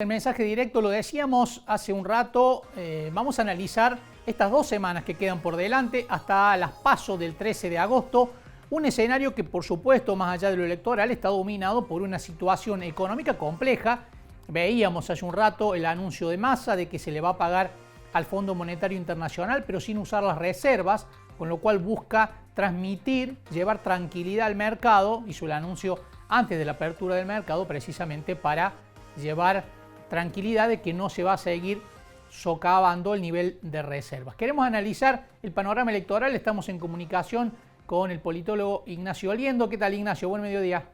El mensaje directo, lo decíamos hace un rato, vamos a analizar estas 2 semanas que quedan por delante hasta las PASO del 13 de agosto, un escenario que por supuesto, más allá de lo electoral, está dominado por una situación económica compleja. Veíamos hace un rato el anuncio de Massa de que se le va a pagar al Fondo Monetario Internacional, pero sin usar las reservas, con lo cual busca transmitir, llevar tranquilidad al mercado. Hizo el anuncio antes de la apertura del mercado precisamente para llevar tranquilidad de que no se va a seguir socavando el nivel de reservas. Queremos analizar el panorama electoral, estamos en comunicación con el politólogo Ignacio Oliendo. ¿Qué tal, Ignacio? Buen mediodía.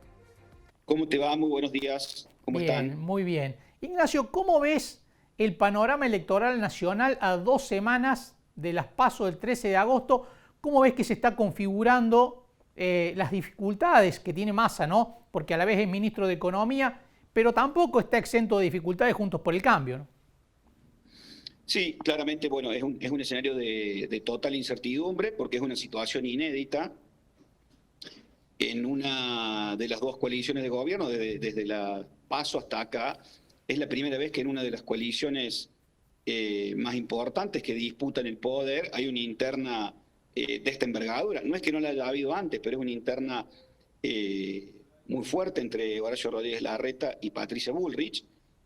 ¿Cómo te va? Muy buenos días. ¿Cómo Bien, están? muy bien. Ignacio, ¿cómo ves el panorama electoral nacional a 2 semanas de las PASO del 13 de agosto? ¿Cómo ves que se está configurando las dificultades que tiene Massa, ¿no? Porque a la vez es ministro de Economía, pero tampoco está exento de dificultades Juntos por el Cambio, ¿no? Sí, claramente, bueno, es un escenario de total incertidumbre porque es una situación inédita en una de las dos coaliciones de gobierno, desde la PASO hasta acá. Es la primera vez que en una de las coaliciones más importantes que disputan el poder hay una interna de esta envergadura. No es que no la haya habido antes, pero es una interna muy fuerte entre Horacio Rodríguez Larreta y Patricia Bullrich.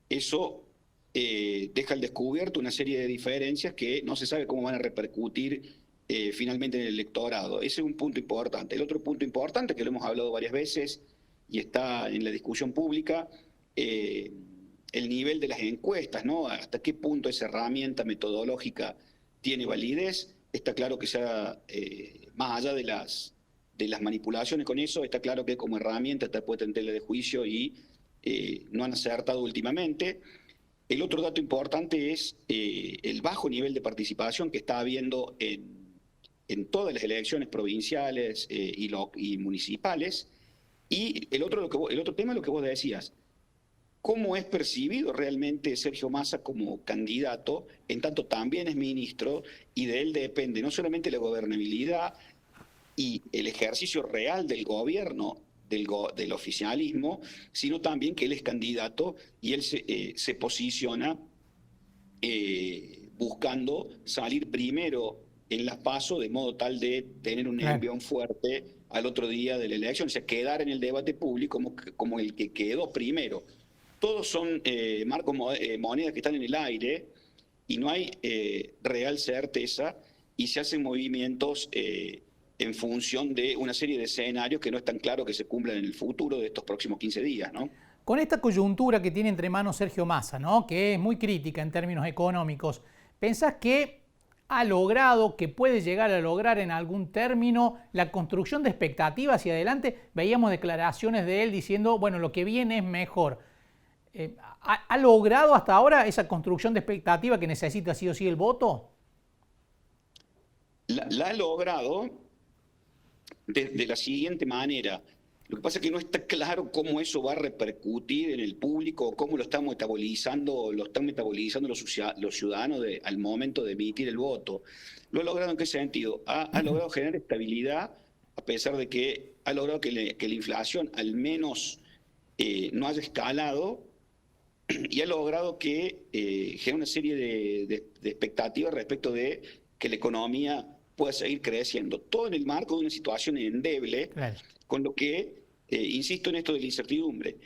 Eso deja al descubierto una serie de diferencias que no se sabe cómo van a repercutir finalmente en el electorado. Ese es un punto importante. El otro punto importante, que lo hemos hablado varias veces y está en la discusión pública, el nivel de las encuestas, ¿no? Hasta qué punto esa herramienta metodológica tiene validez. Está claro que sea, más allá de las manipulaciones con eso, está claro que como herramienta está puesta en tela de juicio y no han acertado últimamente. El otro dato importante es el bajo nivel de participación que está habiendo en todas las elecciones provinciales y municipales. Y el otro tema es lo que vos decías. ¿Cómo es percibido realmente Sergio Massa como candidato, en tanto también es ministro, y de él depende no solamente la gobernabilidad y el ejercicio real del gobierno, del oficialismo, sino también que él es candidato y él se posiciona buscando salir primero en las PASO de modo tal de tener un Claro. envión fuerte al otro día de la elección, o sea, quedar en el debate público como el que quedó primero. Todos son monedas que están en el aire y no hay real certeza y se hacen movimientos en función de una serie de escenarios que no es tan claro que se cumplan en el futuro de estos próximos 15 días, ¿no? Con esta coyuntura que tiene entre manos Sergio Massa, ¿no?, que es muy crítica en términos económicos, ¿pensás que ha logrado, que puede llegar a lograr en algún término la construcción de expectativas hacia adelante? Veíamos declaraciones de él diciendo, bueno, lo que viene es mejor. ¿Ha logrado hasta ahora esa construcción de expectativa que necesita sí o sí el voto? La ha logrado de la siguiente manera. Lo que pasa es que no está claro cómo eso va a repercutir en el público, cómo lo están metabolizando los ciudadanos al momento de emitir el voto. ¿Lo ha logrado en qué sentido? Ha logrado generar estabilidad, a pesar de que ha logrado que la inflación al menos no haya escalado, y ha logrado que genere una serie de expectativas respecto de que la economía pueda seguir creciendo. Todo en el marco de una situación endeble, Claro. con lo que, insisto en esto de la incertidumbre,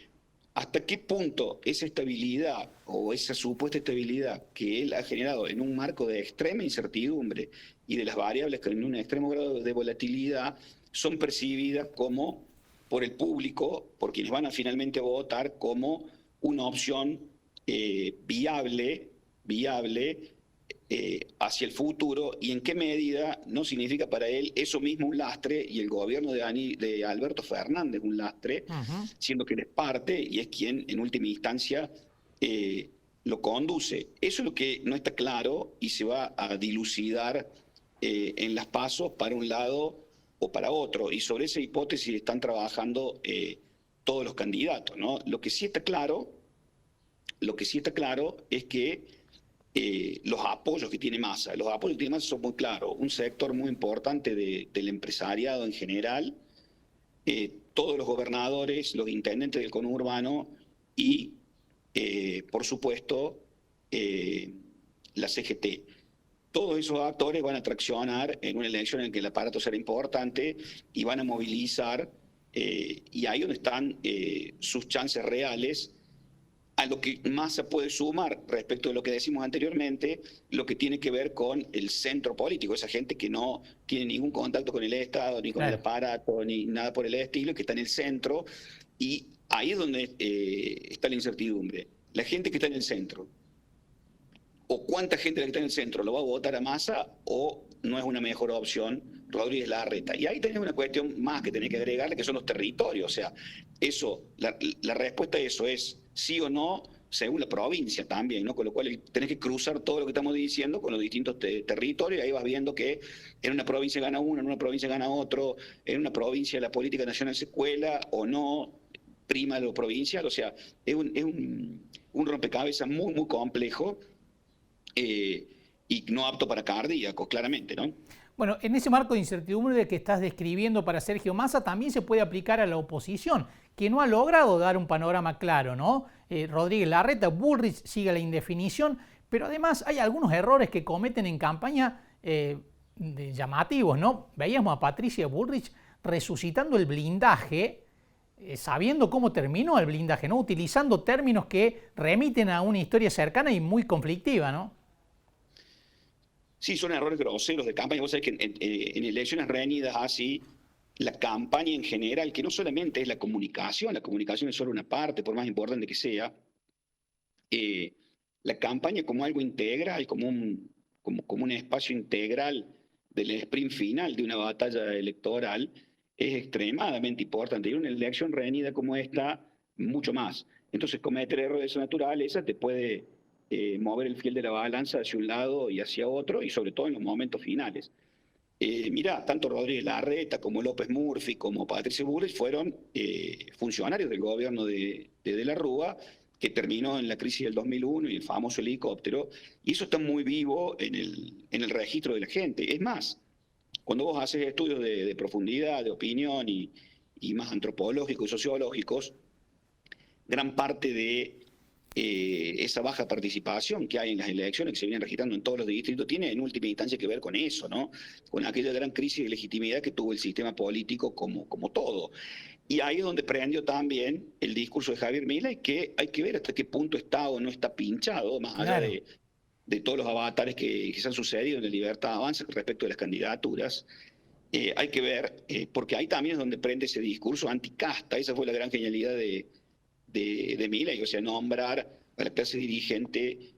¿hasta qué punto esa estabilidad o esa supuesta estabilidad que él ha generado en un marco de extrema incertidumbre y de las variables que en un extremo grado de volatilidad son percibidas como por el público, por quienes van a finalmente votar, como una opción viable hacia el futuro, y en qué medida no significa para él eso mismo un lastre y el gobierno de Alberto Fernández un lastre, Ujú. siendo que él es parte y es quien en última instancia lo conduce. Eso es lo que no está claro y se va a dilucidar en las pasos para un lado o para otro, y sobre esa hipótesis están trabajando todos los candidatos, ¿no? Lo que sí está claro es que los apoyos que tiene Massa, los apoyos que tiene Massa son muy claros. Un sector muy importante del empresariado en general, todos los gobernadores, los intendentes del conurbano y por supuesto, la CGT. Todos esos actores van a traccionar en una elección en que el aparato será importante y van a movilizar, y ahí donde están sus chances reales, a lo que Massa puede sumar respecto de lo que decimos anteriormente, lo que tiene que ver con el centro político, esa gente que no tiene ningún contacto con el Estado, ni con el aparato, ni nada por el estilo, que está en el centro, y ahí es donde está la incertidumbre. La gente que está en el centro, o cuánta gente que está en el centro lo va a votar a Massa, o no es una mejor opción Rodríguez Larreta. Y ahí tenés una cuestión más que tenés que agregarle, que son los territorios. O sea, eso, la respuesta a eso es sí o no, según la provincia también, ¿no? Con lo cual tenés que cruzar todo lo que estamos diciendo con los distintos territorios, y ahí vas viendo que en una provincia gana uno, en una provincia gana otro, en una provincia la política nacional se cuela o no, prima de lo provincial. O sea, es un rompecabezas muy, muy complejo, y no apto para cardíacos, claramente, ¿no? Bueno, en ese marco de incertidumbre que estás describiendo para Sergio Massa también se puede aplicar a la oposición, que no ha logrado dar un panorama claro, ¿no? Rodríguez Larreta, Bullrich sigue la indefinición, pero además hay algunos errores que cometen en campaña llamativos, ¿no? Veíamos a Patricia Bullrich resucitando el blindaje, sabiendo cómo terminó el blindaje, ¿no? Utilizando términos que remiten a una historia cercana y muy conflictiva, ¿no? Sí, son errores groseros de campaña. Vos sabés que en elecciones reñidas así, la campaña en general, que no solamente es la comunicación es solo una parte, por más importante que sea, la campaña como algo integral, como un espacio integral del sprint final de una batalla electoral, es extremadamente importante. Y una elección reñida como esta, mucho más. Entonces, cometer errores de esa naturaleza te puede mover el fiel de la balanza hacia un lado y hacia otro, y sobre todo en los momentos finales. Mirá, tanto Rodríguez Larreta como López Murphy como Patricia Bullrich fueron funcionarios del gobierno de la Rúa, que terminó en la crisis del 2001 y el famoso helicóptero, y eso está muy vivo en el registro de la gente. Es más, cuando vos haces estudios de profundidad, de opinión y más antropológicos y sociológicos, gran parte de esa baja participación que hay en las elecciones que se vienen registrando en todos los distritos tiene en última instancia que ver con eso, ¿no? Con aquella gran crisis de legitimidad que tuvo el sistema político como todo. Y ahí es donde prendió también el discurso de Javier Milei, que hay que ver hasta qué punto está o no está pinchado, más allá de todos los avatares que se han sucedido en la Libertad Avanza respecto de las candidaturas. Hay que ver, porque ahí también es donde prende ese discurso anticasta. Esa fue la gran genialidad de Milei, o sea, nombrar a la clase dirigente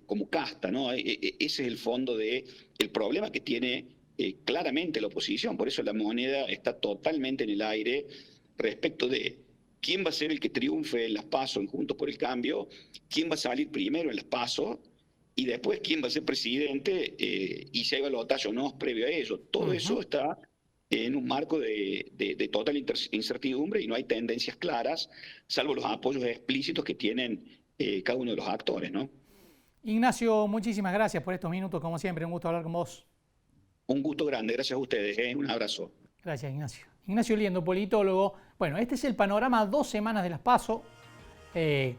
como casta, ¿no? Ese es el fondo del problema que tiene claramente la oposición. Por eso la moneda está totalmente en el aire respecto de quién va a ser el que triunfe en las PASO en Juntos por el Cambio, quién va a salir primero en las PASO, y después quién va a ser presidente, y si hay balotaje o no previo a ello. Todo eso está en un marco de total incertidumbre, y no hay tendencias claras, salvo los apoyos explícitos que tienen cada uno de los actores, ¿no? Ignacio, muchísimas gracias por estos minutos, como siempre, un gusto hablar con vos. Un gusto grande, gracias a ustedes, un abrazo. Gracias, Ignacio. Ignacio Liendo, politólogo. Bueno, este es el panorama a 2 semanas de las PASO,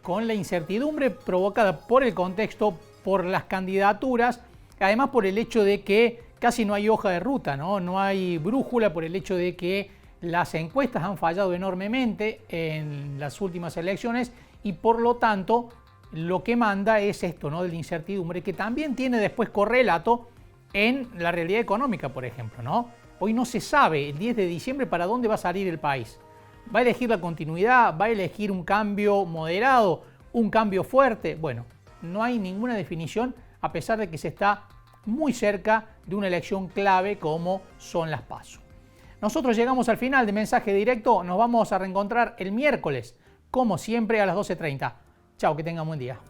con la incertidumbre provocada por el contexto, por las candidaturas, además por el hecho de que casi no hay hoja de ruta, ¿no? No hay brújula, por el hecho de que las encuestas han fallado enormemente en las últimas elecciones, y por lo tanto lo que manda es esto, ¿no? De la incertidumbre, que también tiene después correlato en la realidad económica, por ejemplo, ¿no? Hoy no se sabe el 10 de diciembre para dónde va a salir el país. ¿Va a elegir la continuidad? ¿Va a elegir un cambio moderado? ¿Un cambio fuerte? Bueno, no hay ninguna definición, a pesar de que se está muy cerca de una elección clave como son las PASO. Nosotros llegamos al final de Mensaje Directo. Nos vamos a reencontrar el miércoles, como siempre, a las 12:30. Chao, que tengan buen día.